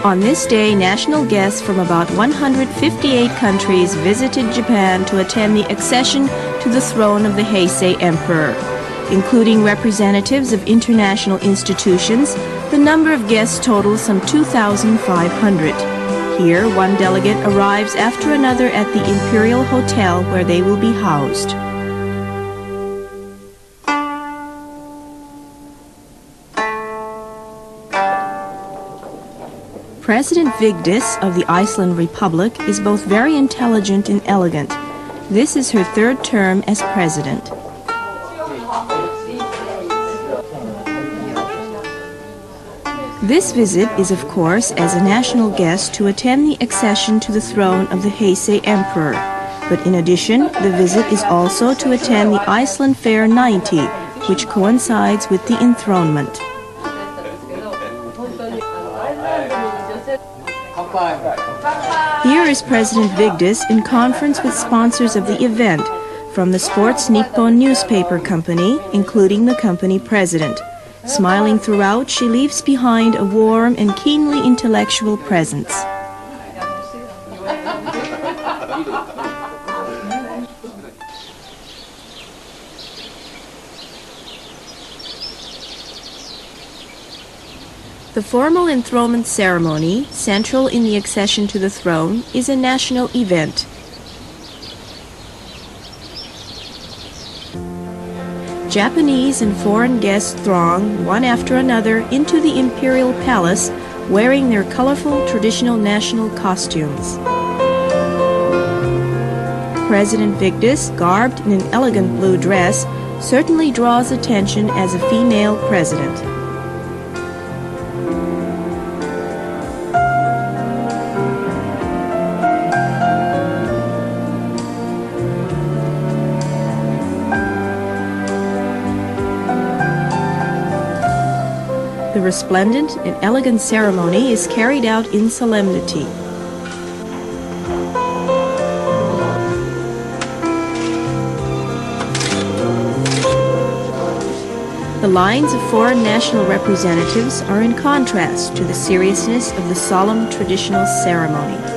On this day, national guests from about 158 countries visited Japan to attend the accession to the throne of the Heisei Emperor. Including representatives of international institutions, the number of guests totals some 2,500. Here, one delegate arrives after another at the Imperial Hotel where they will be housed. President Vigdís of the Iceland Republic is both very intelligent and elegant. This is her third term as president. This visit is, of course, as a national guest to attend the accession to the throne of the Heisei Emperor. But in addition, the visit is also to attend the Iceland Fair 90, which coincides with the enthronement. Here is President Vigdís in conference with sponsors of the event, from the Sports Nippon newspaper company, including the company president. Smiling throughout, she leaves behind a warm and keenly intellectual presence. The formal enthronement ceremony, central in the accession to the throne, is a national event. Japanese and foreign guests throng, one after another, into the imperial palace, wearing their colorful traditional national costumes. President Vigdís, garbed in an elegant blue dress, certainly draws attention as a female president. The resplendent and elegant ceremony is carried out in solemnity. The lines of foreign national representatives are in contrast to the seriousness of the solemn traditional ceremony.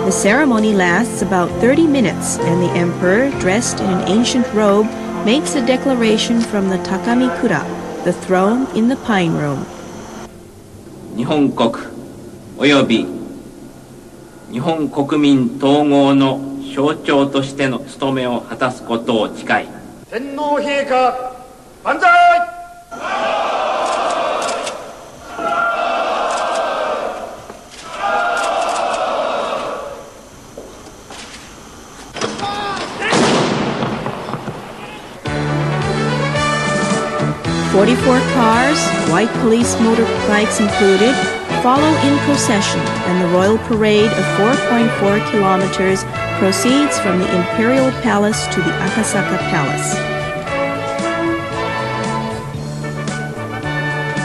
The ceremony lasts about 30 minutes, and the emperor, dressed in an ancient robe, makes a declaration from the Takamikura, the throne in the Pine Room. 日本国および日本国民統合の象徴としての務めを果たすことを誓い。天皇陛下万歳。44 cars, white police motorbikes included, follow in procession, and the royal parade of 4.4 kilometers proceeds from the Imperial Palace to the Akasaka Palace.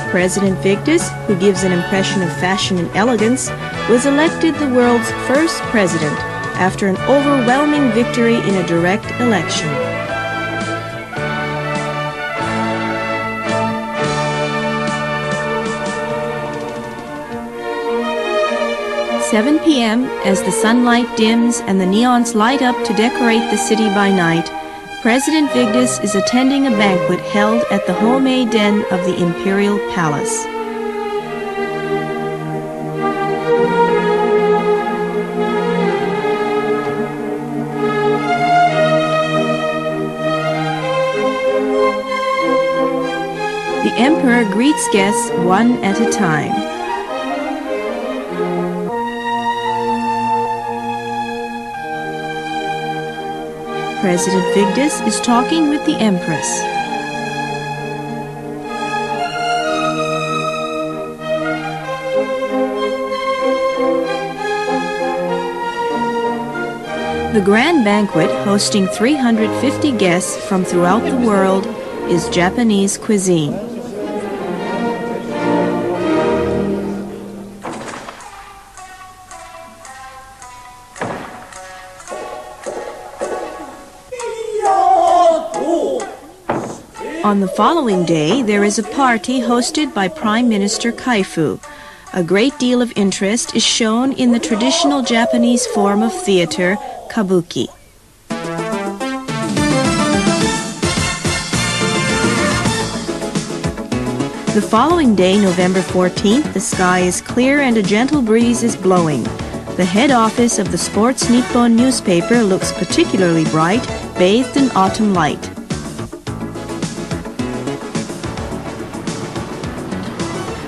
President Vigdís, who gives an impression of fashion and elegance, was elected the world's first president after an overwhelming victory in a direct election. 7 p.m., as the sunlight dims and the neons light up to decorate the city by night, President Vigdís is attending a banquet held at the Homei Den of the Imperial Palace. The emperor greets guests one at a time. President Vigdís is talking with the Empress. The grand banquet, hosting 350 guests from throughout the world, is Japanese cuisine. On the following day, there is a party hosted by Prime Minister Kaifu. A great deal of interest is shown in the traditional Japanese form of theater, kabuki. The following day, November 14th, the sky is clear and a gentle breeze is blowing. The head office of the Sports Nippon newspaper looks particularly bright, bathed in autumn light.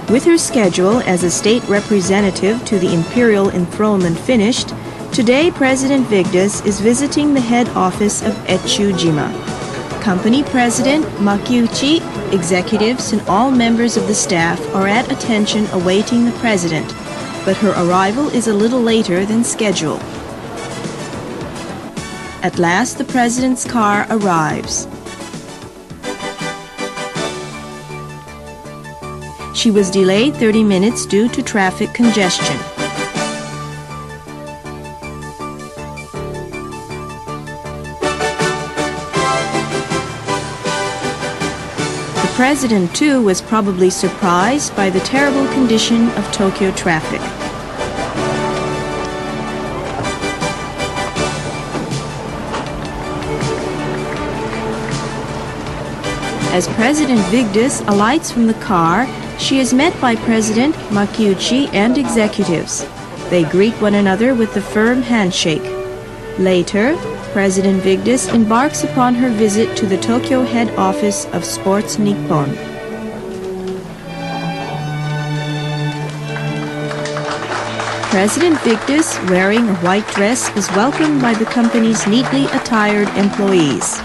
With her schedule as a state representative to the imperial enthronement finished, today President Vigdís is visiting the head office of Echujima. Company President Makiuchi, executives, and all members of the staff are at attention awaiting the President, but her arrival is a little later than scheduled. At last, the President's car arrives. She was delayed 30 minutes due to traffic congestion. The President, too, was probably surprised by the terrible condition of Tokyo traffic. As President Vigdís alights from the car, she is met by President Makiuchi and executives. They greet one another with a firm handshake. Later, President Vigdís embarks upon her visit to the Tokyo head office of Sports Nippon. President Vigdís, wearing a white dress, is welcomed by the company's neatly attired employees.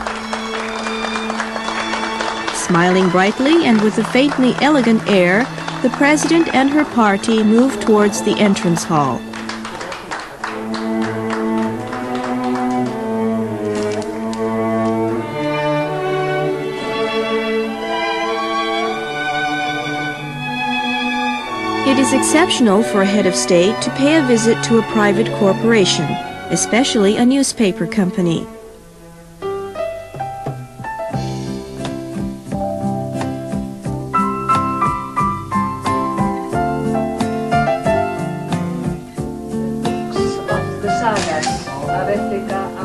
Smiling brightly and with a faintly elegant air, the President and her party move towards the entrance hall. It is exceptional for a head of state to pay a visit to a private corporation, especially a newspaper company.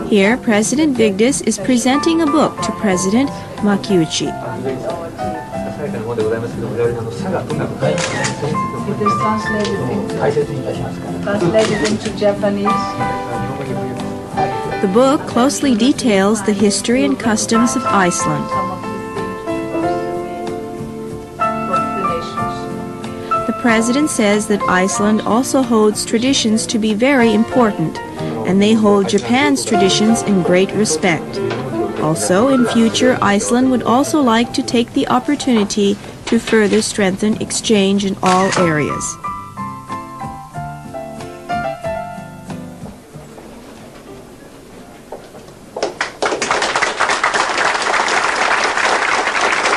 Here, President Vigdís is presenting a book to President Makiuchi. It is translated into Japanese. The book closely details the history and customs of Iceland. The President says that Iceland also holds traditions to be very important, and they hold Japan's traditions in great respect. Also, in future, Iceland would also like to take the opportunity to further strengthen exchange in all areas.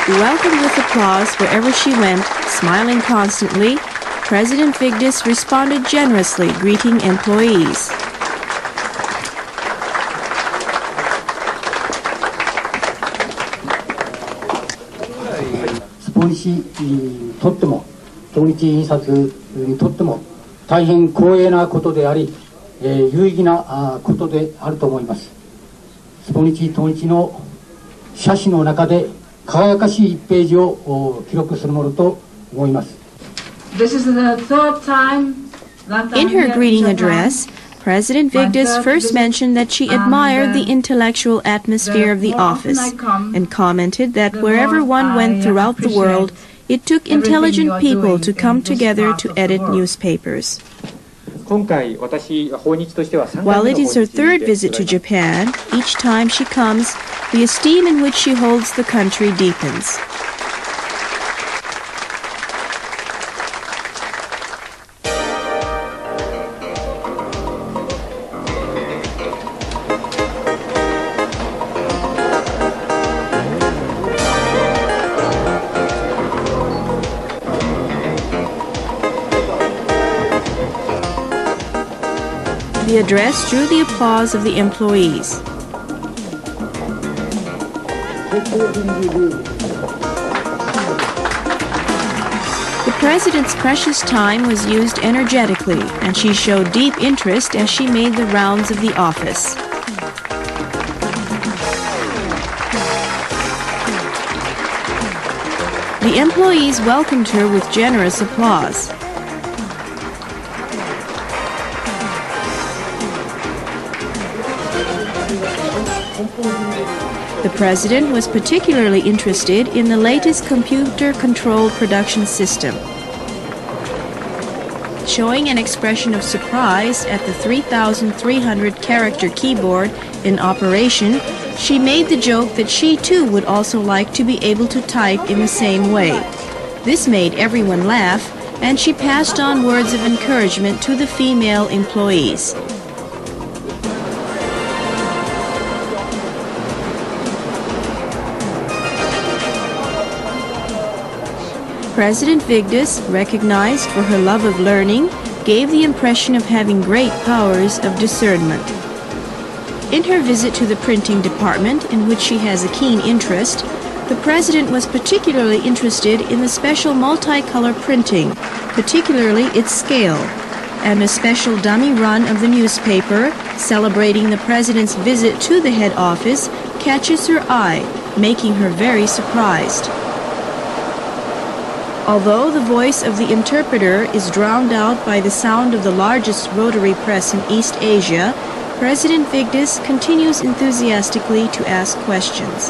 Welcomed with applause wherever she went, smiling constantly, President Vigdís responded generously, greeting employees.日にとっても統日印刷にとっても大変光栄なことであり、有意義なことであると思います。スポニチ統一の写真の中で輝かしい1ページを記録するものと思います。In her greeting address, President Vigdís first mentioned that she admired the intellectual atmosphere of the office and commented that wherever one went throughout the world, it took intelligent people to come together to edit newspapers. While it is her third visit to Japan, each time she comes, the esteem in which she holds the country deepens. The address drew the applause of the employees. President's precious time was used energetically, and she showed deep interest as she made the rounds of the office. The employees welcomed her with generous applause. The President was particularly interested in the latest computer-controlled production system. Showing an expression of surprise at the 3,300-character keyboard in operation, she made the joke that she too would also like to be able to type in the same way. This made everyone laugh, and she passed on words of encouragement to the female employees. President Vigdís, recognized for her love of learning, gave the impression of having great powers of discernment. In her visit to the printing department, in which she has a keen interest, the President was particularly interested in the special multicolor printing, particularly its scale, and a special dummy run of the newspaper celebrating the President's visit to the head office catches her eye, making her very surprised. Although the voice of the interpreter is drowned out by the sound of the largest rotary press in East Asia, President Vigdís continues enthusiastically to ask questions.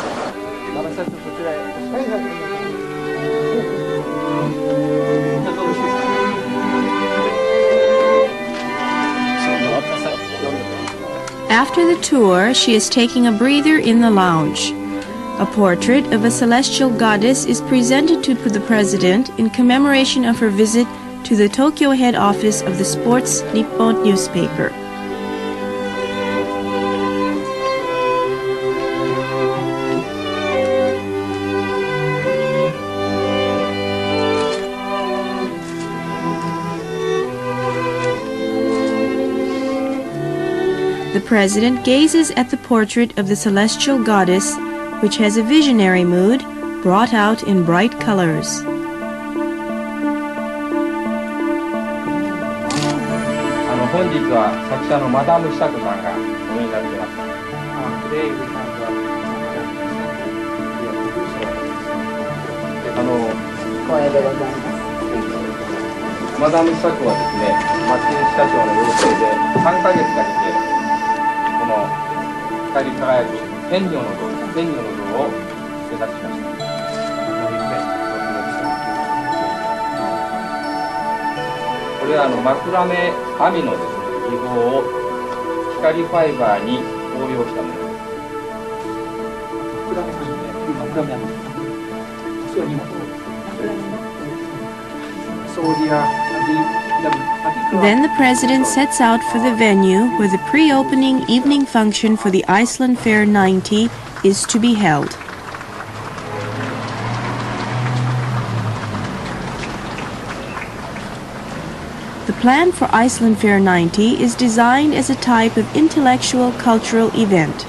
After the tour, she is taking a breather in the lounge. A portrait of a celestial goddess is presented to the President in commemoration of her visit to the Tokyo head office of the Sports Nippon newspaper. The President gazes at the portrait of the celestial goddess, which has a visionary mood brought out in bright colors. Then the President sets out for the venue where the pre-opening evening function for the Iceland Fair 90 is to be held. The plan for Iceland Fair 90 is designed as a type of intellectual cultural event.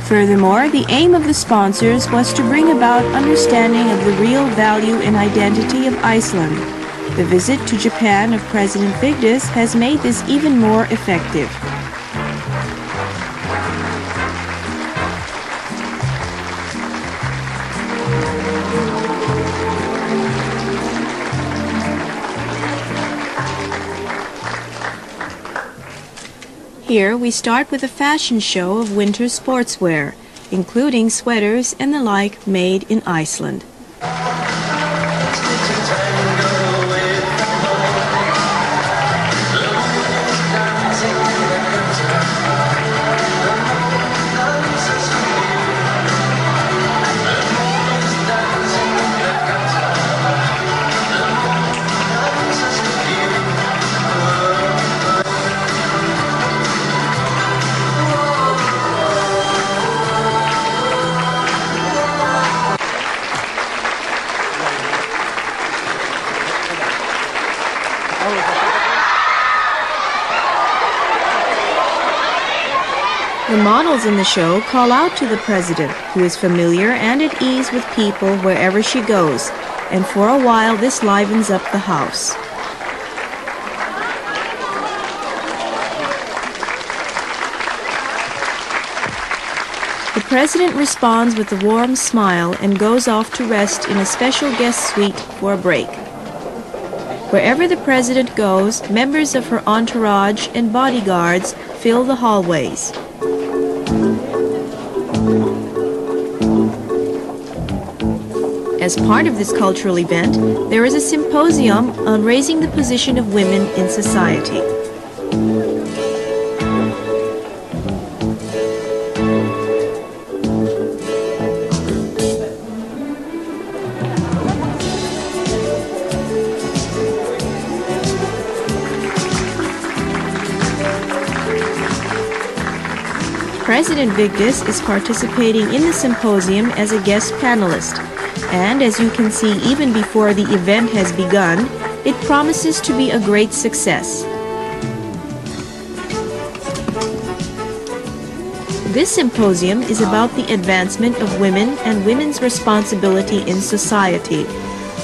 Furthermore, the aim of the sponsors was to bring about understanding of the real value and identity of Iceland. The visit to Japan of President Vigdís has made this even more effective. Here we start with a fashion show of winter sportswear, including sweaters and the like made in Iceland. models in the show call out to the president, who is familiar and at ease with people wherever she goes, and for a while this livens up the house. The president responds with a warm smile and goes off to rest in a special guest suite for a break. Wherever the president goes, members of her entourage and bodyguards fill the hallways. As part of this cultural event, there is a symposium on raising the position of women in society. President Vigdís is participating in the symposium as a guest panelist, and as you can see even before the event has begun, it promises to be a great success. This symposium is about the advancement of women and women's responsibility in society.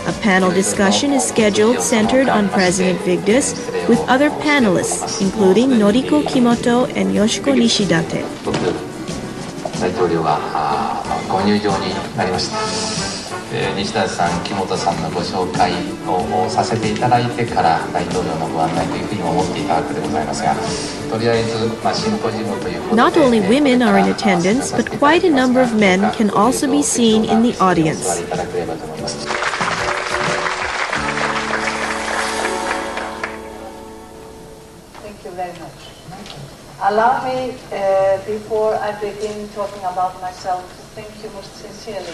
A panel discussion is scheduled centered on President Vigdís with other panelists, including Noriko Kimoto and Yoshiko Nishidate. 大統領がご入場になりました。西田さん、木本さんのご紹介をさせていただいてから大統領のご案内というふうに思っていたわけでございますが、とりあえずシンポジウムということで Not only women are in attendance, but quite a number of men can also be seen in the audience. Allow me, before I begin talking about myself, to thank you most sincerely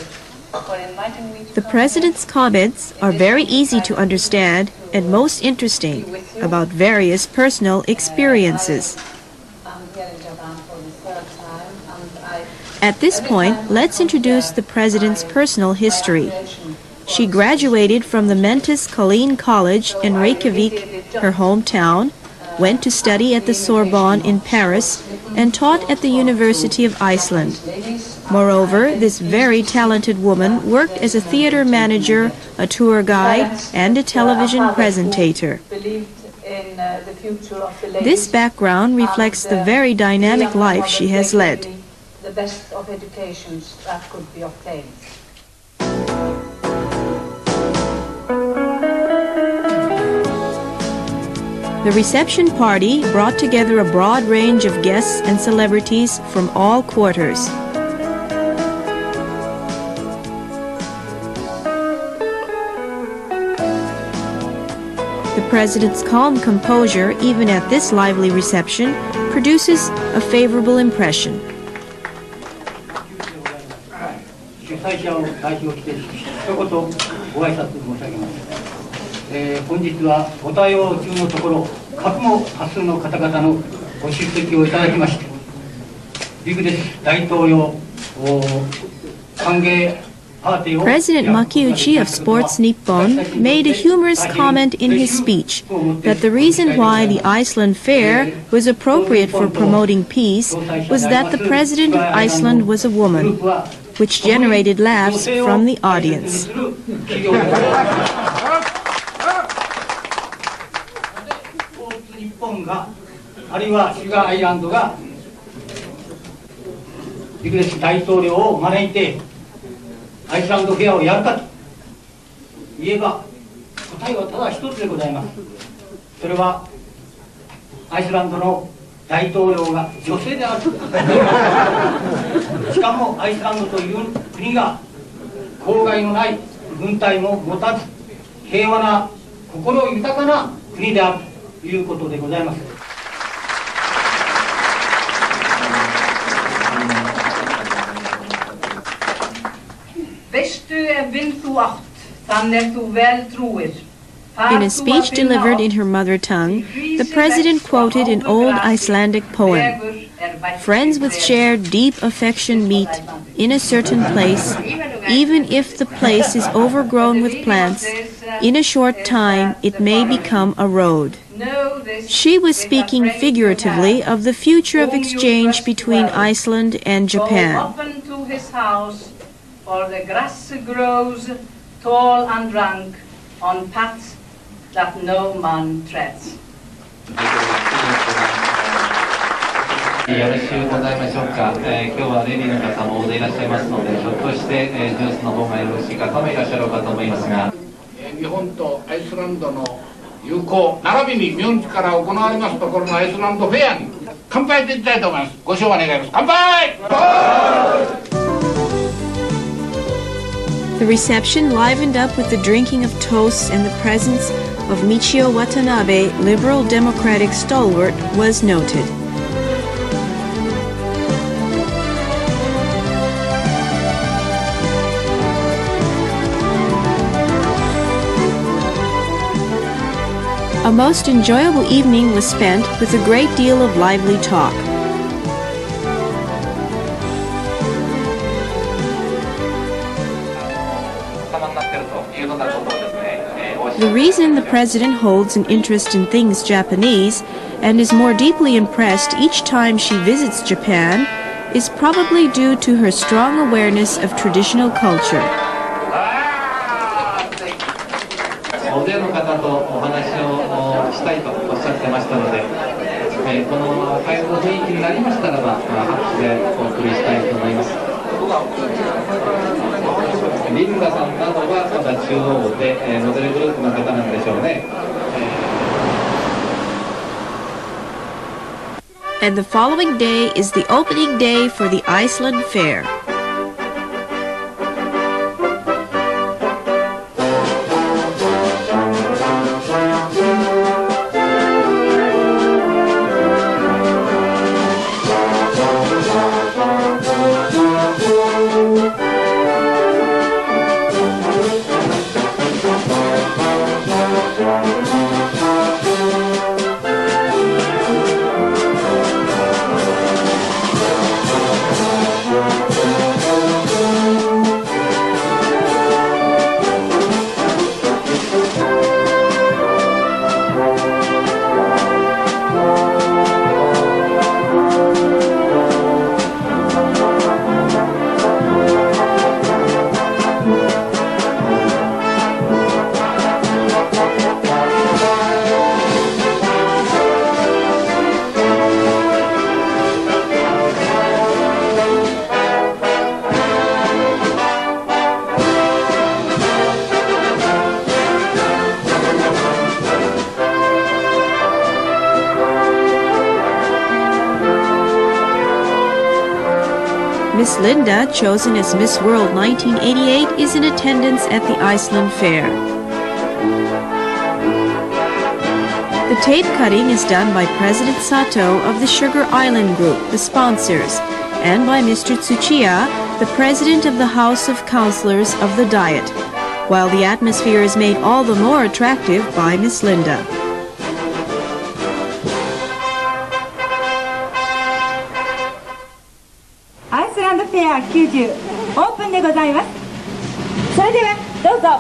for inviting me to The President's comments are very easy to understand and most interesting about various personal experiences. I'm here in Japan for the third time, and At this point, let's introduce the President's personal history. She graduated from the Mentis Colleen College in Reykjavik, her hometown, went to study at the Sorbonne in Paris, and taught at the University of Iceland. Moreover, this very talented woman worked as a theater manager, a tour guide, and a television presentator. This background reflects the very dynamic life she has led. The best of educations that could be obtained. The reception party brought together a broad range of guests and celebrities from all quarters. The President's calm composure, even at this lively reception, produces a favorable impression. 本日はご対応中のところ、各も多数の方々のご出席をいただきまして、ビグデス大統領歓迎パーティーを President Makiuchi of Sports Nippon made a humorous comment in his speech that the reason why the Iceland Fair was appropriate for promoting peace was that the President of Iceland was a woman, which generated laughs from the audience. あるいはシュガーアイランドがビグデス大統領を招いてアイスランドフェアをやるかと言えば答えはただ一つでございます。それはアイスランドの大統領が女性であるしかもアイスランドという国が公害のない軍隊も持たず平和な心豊かな国であるということでございます。In a speech delivered in her mother tongue, the President quoted an old Icelandic poem. Friends with shared deep affection meet in a certain place. Even if the place is overgrown with plants, in a short time it may become a road. No She was speaking figuratively of the future of exchange between Iceland and Japan. Go often to his house, for the grass grows tall and rank on paths that no man treads. よろしゅうございましょうか。今日はレディーの方も大勢いらっしゃいますので、ひょっとして、ジュースの方がよろしい方もいらっしゃろうかと思いますが、日本とアイスランドの友好並びに明治から行われますところのアイスランドフェアに乾杯といきたいと思います。ご賞を願います。乾杯。 The reception livened up with the drinking of toasts and the presence of Michio Watanabe, liberal democratic stalwart, was noted. A most enjoyable evening was spent with a great deal of lively talk. The reason the President holds an interest in things Japanese and is more deeply impressed each time she visits Japan is probably due to her strong awareness of traditional culture. 大勢の方とお話をしたいとおっしゃってましたので、この会の雰囲気になりましたらば、拍手でお送りしたいと思います。リンダさんなどはまだ中央で、モデルグループの方なんでしょうね。And the following day is the opening day for the Iceland Fair. Miss Linda, chosen as Miss World 1988, is in attendance at the Iceland Fair. The tape cutting is done by President Sato of the Sugar Island Group, the sponsors, and by Mr. Tsuchiya, the President of the House of Councilors of the Diet, while the atmosphere is made all the more attractive by Miss Linda. アイスランドフェア90オープンでございます。それではどうぞ。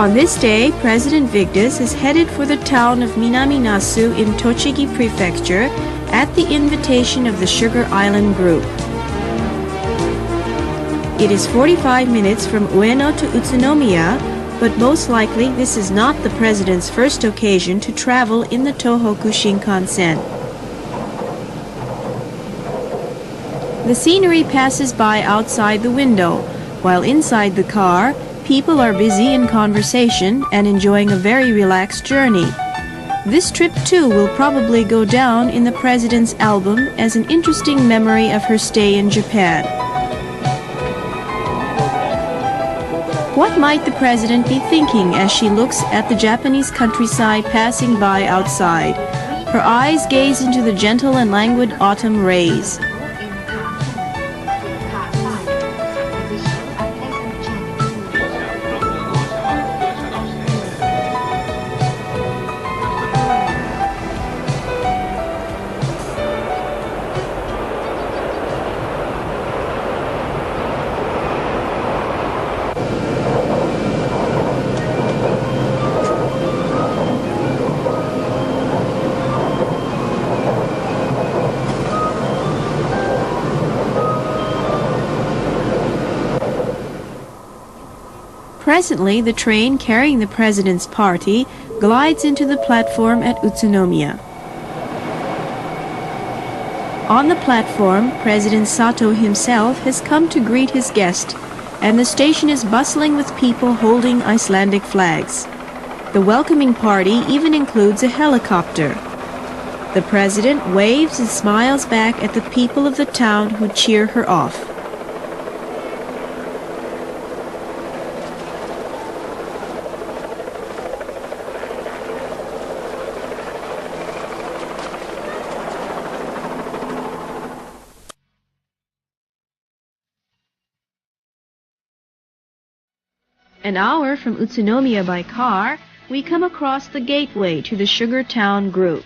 On this day, President Vigdís is headed for the town of Minami-Nasu in Tochigi Prefecture at the invitation of the Sugar Island Group. It is 45 minutes from Ueno to Utsunomiya, but most likely this is not the President's first occasion to travel in the Tohoku Shinkansen. The scenery passes by outside the window, while inside the car, people are busy in conversation and enjoying a very relaxed journey. This trip too will probably go down in the President's album as an interesting memory of her stay in Japan. What might the President be thinking as she looks at the Japanese countryside passing by outside? Her eyes gaze into the gentle and languid autumn rays. Presently, the train carrying the President's party glides into the platform at Utsunomiya. On the platform, President Sato himself has come to greet his guest, and the station is bustling with people holding Icelandic flags. The welcoming party even includes a helicopter. The President waves and smiles back at the people of the town who cheer her off. An hour from Utsunomiya by car, we come across the gateway to the Sugar Town Group.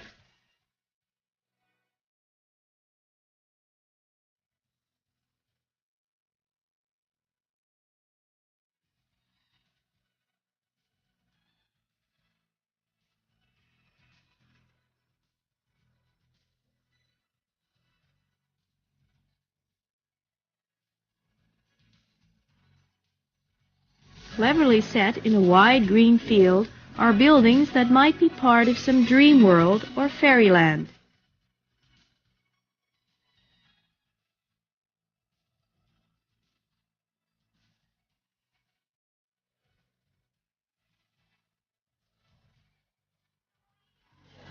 Cleverly set in a wide green field are buildings that might be part of some dream world or fairyland.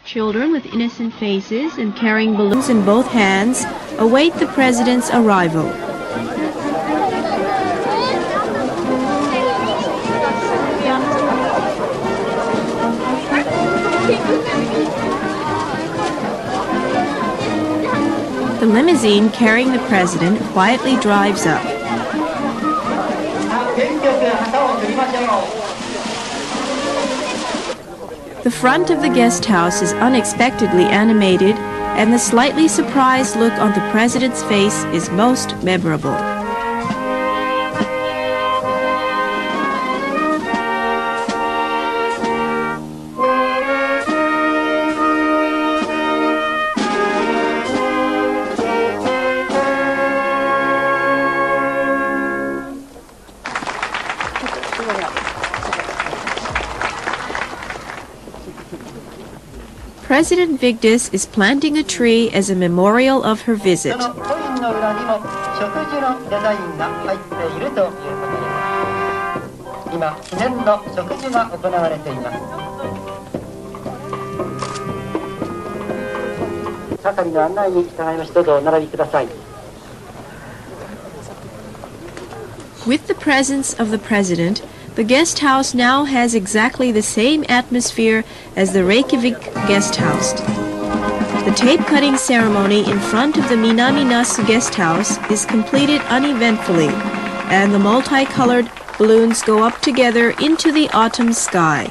Children with innocent faces and carrying balloons in both hands await the President's arrival. The limousine carrying the President quietly drives up. The front of the guest house is unexpectedly animated, and the slightly surprised look on the President's face is most memorable. President Vigdís is planting a tree as a memorial of her visit. With the presence of the President, the guest house now has exactly the same atmosphere as the Reykjavik guest house. The tape-cutting ceremony in front of the Minami-Nasu guest house is completed uneventfully, and the multicolored balloons go up together into the autumn sky.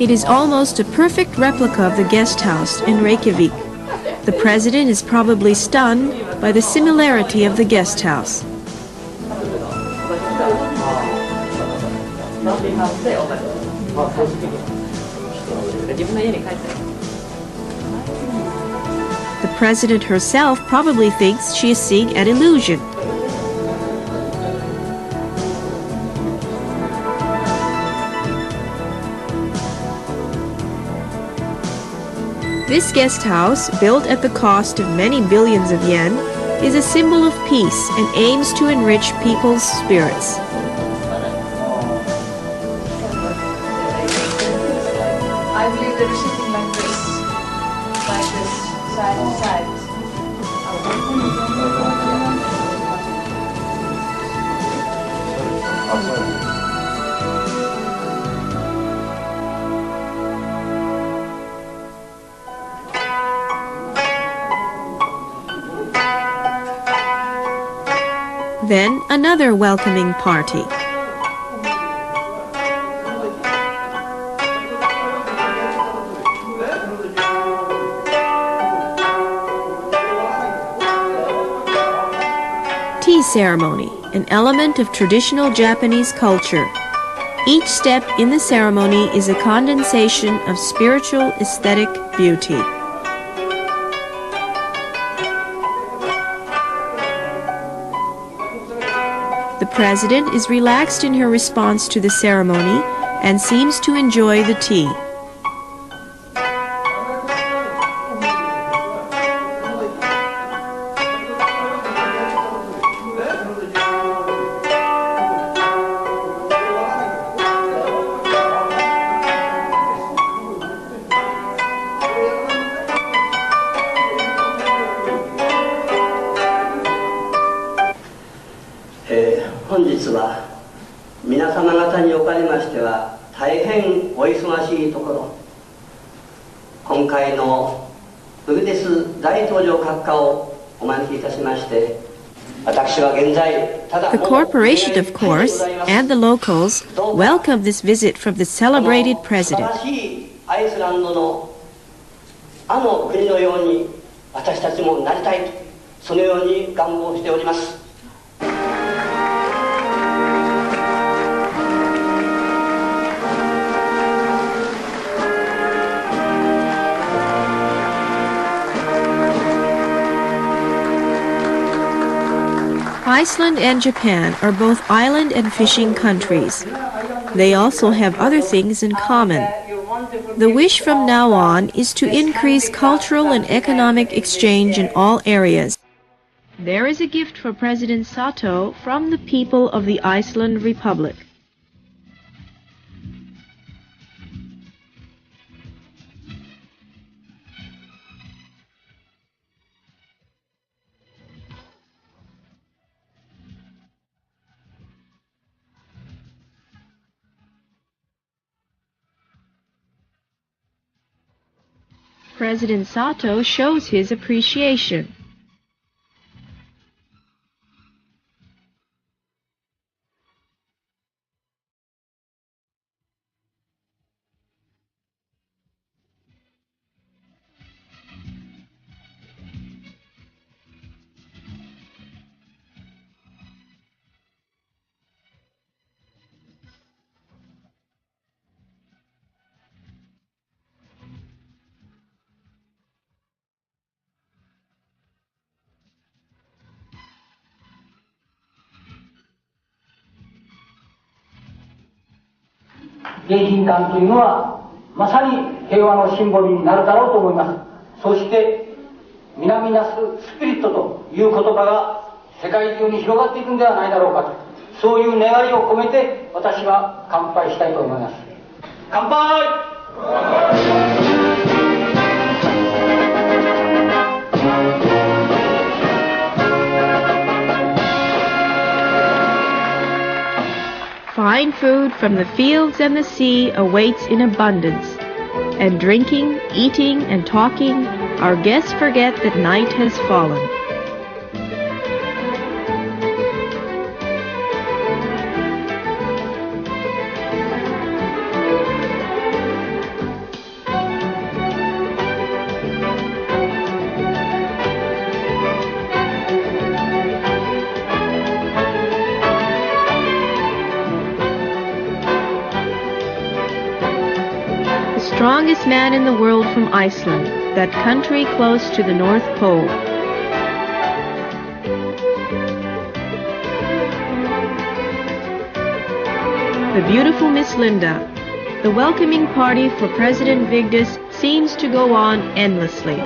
It is almost a perfect replica of the guest house in Reykjavik. The president is probably stunned by the similarity of the guest house. The president herself probably thinks she is seeing an illusion. This guest house, built at the cost of many billions of yen, is a symbol of peace and aims to enrich people's spirits. I believe they're sitting like this, side to side. Then another welcoming party. Tea ceremony, an element of traditional Japanese culture. Each step in the ceremony is a condensation of spiritual aesthetic beauty. The president is relaxed in her response to the ceremony and seems to enjoy the tea. The corporation, of course, and the locals welcome this visit from the celebrated president. Iceland and Japan are both island and fishing countries. They also have other things in common. The wish from now on is to increase cultural and economic exchange in all areas. There is a gift for President Sato from the people of the Iceland Republic. President Sato shows his appreciation. Fine food from the fields and the sea awaits in abundance. And drinking, eating, and talking, our guests forget that night has fallen. strongest man in the world from Iceland, that country close to the North Pole. The beautiful Miss Linda. The welcoming party for President Vigdís seems to go on endlessly.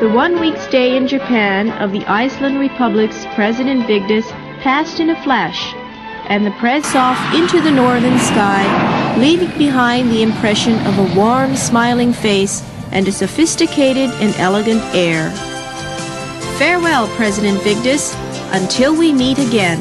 The one-week stay in Japan of the Iceland Republic's President Vigdís passed in a flash, and the press off into the northern sky, leaving behind the impression of a warm, smiling face and a sophisticated and elegant air. Farewell, President Vigdís, until we meet again.